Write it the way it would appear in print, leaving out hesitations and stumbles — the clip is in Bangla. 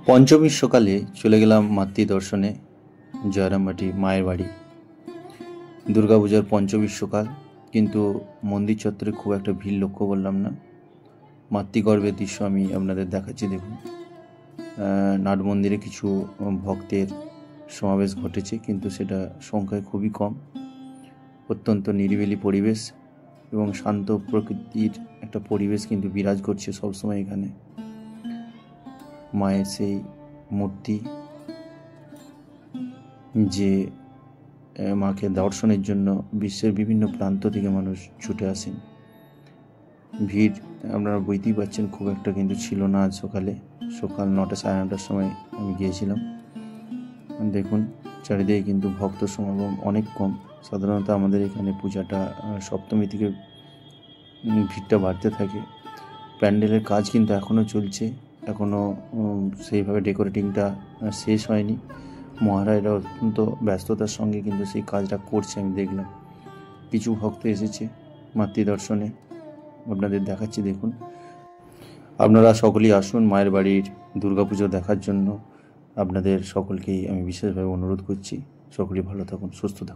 পঞ্চমীর সকালে চলে গেলাম মাতৃ দর্শনে জয়রামবাটি মায়ের বাড়ি। দুর্গাপূজার পঞ্চমীর সকাল, কিন্তু মন্দির চত্বরে খুব একটা ভিড় লক্ষ্য করলাম না। মাতৃগর্ভের দৃশ্য আমি আপনাদের দেখাচ্ছি, দেখুন। নাট মন্দিরে কিছু ভক্তের সমাবেশ ঘটেছে, কিন্তু সেটা সংখ্যায় খুবই কম। অত্যন্ত নিরিবিলি পরিবেশ এবং শান্ত প্রকৃতির একটা পরিবেশ কিন্তু বিরাজ করছে সবসময় এখানে। মায়ের সেই মূর্তি, যে মাকে দর্শনের জন্য বিশ্বের বিভিন্ন প্রান্ত থেকে মানুষ ছুটে আসেন। ভিড় আপনারা বুঝতেই পারছেন, খুব একটা কিন্তু ছিল না আজ সকালে। সকাল 9টা সাড়ে 9টার সময় আমি গিয়েছিলাম। দেখুন, চারিদিকে কিন্তু ভক্ত সমাগম অনেক কম। সাধারণত আমাদের এখানে পূজাটা সপ্তমী থেকে ভিড়টা বাড়তে থাকে। প্যান্ডেলের কাজ কিন্তু এখনও চলছে, এখনও সেইভাবে ডেকোরেটিংটা শেষ হয়নি। মহারাজরা অত্যন্ত ব্যস্ততার সঙ্গে কিন্তু সেই কাজটা করছে, আমি দেখলাম। কিছু ভক্ত এসেছে মাতৃদর্শনে, আপনাদের দেখাচ্ছি, দেখুন। আপনারা সকলেই আসুন মায়ের বাড়ির দুর্গাপুজো দেখার জন্য। আপনাদের সকলকেই আমি বিশেষভাবে অনুরোধ করছি, সকলেই ভালো থাকুন, সুস্থ থাকুন।